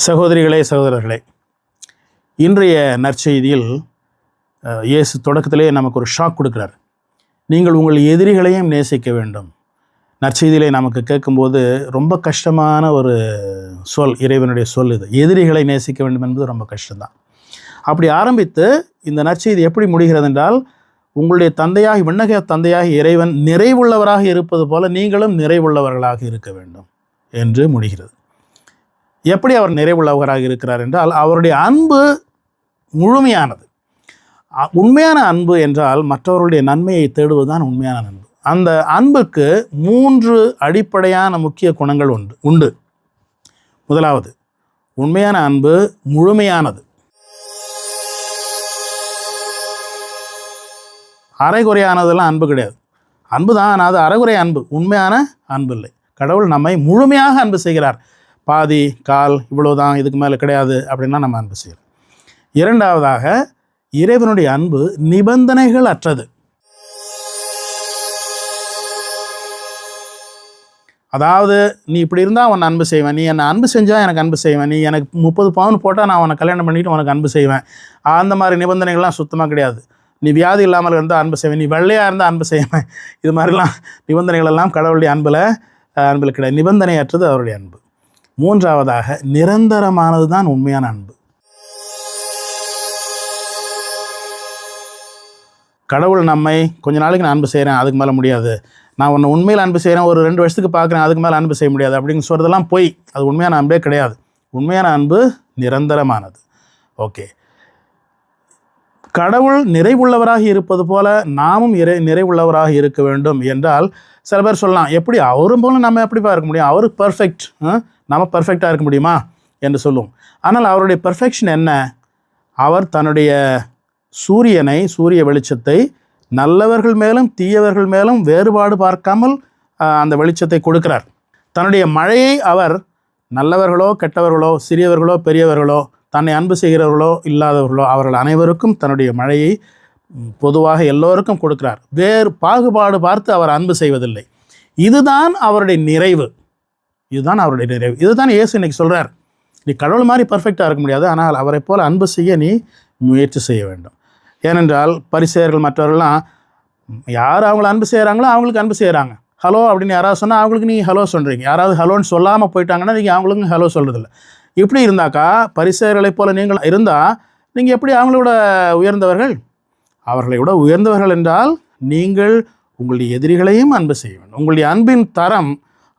சகோதரிகளே, சகோதரர்களே, இன்றைய நற்செய்தியில் இயேசு தொடக்கத்திலே நமக்கு ஒரு ஷாக் கொடுக்குறார். நீங்கள் உங்கள் எதிரிகளையும் நேசிக்க வேண்டும். நற்செய்தியிலே நமக்கு கேட்கும்போது ரொம்ப கஷ்டமான ஒரு சொல், இறைவனுடைய சொல் இது. எதிரிகளை நேசிக்க வேண்டும் என்பது ரொம்ப கஷ்டம்தான். அப்படி ஆரம்பித்து இந்த நற்செய்தி எப்படி முடிகிறது என்றால், உங்களுடைய தந்தையாகி விண்ணக தந்தையாகி இறைவன் நிறைவுள்ளவராக இருப்பது போல நீங்களும் நிறைவுள்ளவர்களாக இருக்க வேண்டும் என்று முடிகிறது. எப்படி அவர் நிறைவுள்ளவராக இருக்கிறார் என்றால், அவருடைய அன்பு முழுமையானது. உண்மையான அன்பு என்றால் மற்றவர்களுடைய நன்மையை தேடுவதுதான் உண்மையான அன்பு. அந்த அன்புக்கு 3 அடிப்படையான முக்கிய குணங்கள் உண்டு. முதலாவது, உண்மையான அன்பு முழுமையானது. அரைகுறையானதெல்லாம் அன்பு கிடையாது. அன்பு தான், அது அரைகுறை அன்பு, உண்மையான அன்பு இல்லை. கடவுள் நம்மை முழுமையாக அன்பு செய்கிறார். பாதி கால் இவ்வளோதான், இதுக்கு மேலே கிடையாது அப்படின்னா நம்ம அன்பு செய்கிறோம். இரண்டாவதாக, இறைவனுடைய அன்பு நிபந்தனைகள் அற்றது. அதாவது, நீ இப்படி இருந்தால் உன்னை அன்பு செய்வேன், நீ என்னை அன்பு செஞ்சால் எனக்கு அன்பு செய்வேன், நீ எனக்கு 30 பவுன் போட்டால் நான் உன்னை கல்யாணம் பண்ணிவிட்டு உனக்கு அன்பு செய்வேன், அந்த மாதிரி நிபந்தனைகள்லாம் சுத்தமாக கிடையாது. நீ வியாதி இல்லாமல் இருந்தால் அன்பு செய்வேன், நீ வெள்ளையாக இருந்தால் அன்பு செய்வேன், இது மாதிரிலாம் நிபந்தனைகள் எல்லாம் கடவுளுடைய அன்பில் கிடையாது. நிபந்தனையற்றது அவருடைய அன்பு. மூன்றாவதாக, நிரந்தரமானது தான் உண்மையான அன்பு. கடவுள் நம்மை கொஞ்ச நாளைக்கு நான் அன்பு செய்கிறேன், அதுக்கு மேலே முடியாது, நான் உன்னை உண்மையில் அன்பு செய்கிறேன், ஒரு 2 வருஷத்துக்கு பார்க்குறேன், அதுக்கு மேலே அன்பு செய்ய முடியாது அப்படின்னு சொல்கிறதெல்லாம் போய், அது உண்மையான அன்பே கிடையாது. உண்மையான அன்பு நிரந்தரமானது. ஓகே, கடவுள் நிறைவுள்ளவராக இருப்பது போல நாமும் நிறைவுள்ளவராக இருக்க வேண்டும் என்றால், சில பேர் சொல்லலாம், எப்படி அவரும் போல நம்ம எப்படிப்பா இருக்க முடியும், அவரு பர்ஃபெக்ட், நம்ம பர்ஃபெக்டாக இருக்க முடியுமா என்று சொல்லுவோம். ஆனால் அவருடைய பர்ஃபெக்ஷன் என்ன? அவர் தன்னுடைய சூரிய வெளிச்சத்தை நல்லவர்கள் மேலும் தீயவர்கள் மேலும் வேறுபாடு பார்க்காமல் அந்த வெளிச்சத்தை கொடுக்கிறார். தன்னுடைய மழையை அவர் நல்லவர்களோ கெட்டவர்களோ சிறியவர்களோ பெரியவர்களோ தன்னை அன்பு செய்கிறவர்களோ இல்லாதவர்களோ அவர்கள் அனைவருக்கும் தன்னுடைய மழையை பொதுவாக எல்லோருக்கும் கொடுக்கிறார். வேறு பாகுபாடு பார்த்து அவர் அன்பு செய்வதில்லை. இதுதான் அவருடைய நிறைவு. இதுதான் இயேசு இன்னைக்கு சொல்கிறார். நீ கடவுள் மாதிரி பர்ஃபெக்டாக இருக்க முடியாது, ஆனால் அவரை போல் அன்பு செய்ய நீ முயற்சி செய்ய வேண்டும். ஏனென்றால் பரிசேயர்கள் மற்றவர்கள்லாம் யார் அவங்கள அன்பு செய்கிறாங்களோ அவங்களுக்கு அன்பு செய்கிறாங்க. ஹலோ அப்படின்னு யாராவது சொன்னால் அவங்களுக்கு நீங்கள் ஹலோ சொல்கிறீங்க. யாராவது ஹலோன்னு சொல்லாமல் போயிட்டாங்கன்னா நீங்கள் அவங்களுக்கும் ஹலோ சொல்கிறதில்ல. இப்படி இருந்தாக்கா, பரிசேயர்களை போல் நீங்கள் இருந்தால் நீங்கள் எப்படி அவங்களோட உயர்ந்தவர்கள்? அவர்களை விட உயர்ந்தவர்கள் என்றால் நீங்கள் உங்களுடைய எதிரிகளையும் அன்பு செய்ய வேண்டும். உங்களுடைய அன்பின் தரம்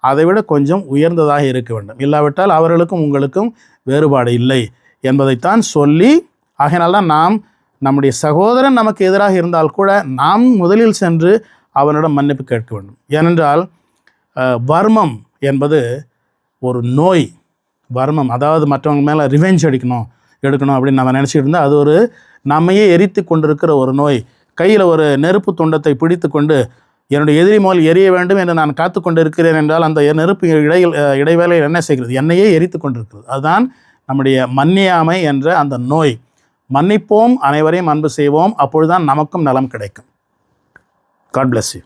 அதை விட கொஞ்சம் உயர்ந்ததாக இருக்க வேண்டும். இல்லாவிட்டால் அவர்களுக்கும் உங்களுக்கும் வேறுபாடு இல்லை என்பதைத்தான் சொல்லி, ஆகையினால்தான் நாம் நம்முடைய சகோதரன் நமக்கு எதிராக இருந்தால் கூட நாம் முதலில் சென்று அவனிடம் மன்னிப்பு கேட்க வேண்டும். ஏனென்றால் வர்மம் என்பது ஒரு நோய். வர்மம் அதாவது மற்றவங்க மேலே ரிவெஞ்ச் எடுக்கணும் அப்படின்னு நம்ம நினச்சிட்டு இருந்தால் அது ஒரு நம்மையே எரித்து கொண்டிருக்கிற ஒரு நோய். கையில் ஒரு நெருப்பு துண்டத்தை பிடித்து கொண்டு என்னுடைய எதிரி மேல் எரிய வேண்டும் என்று நான் காத்து கொண்டு இருக்கிறேன் என்றால் அந்த நெருப்பு இடைவேளையில் என்ன செய்கிறது? என்னையே எரித்து கொண்டிருக்கிறது. அதுதான் நம்முடைய மன்னியாமை என்ற அந்த நோய். மன்னிப்போம், அனைவரையும் அன்பு செய்வோம், அப்பொழுதுதான் நமக்கும் நலம் கிடைக்கும். God bless you.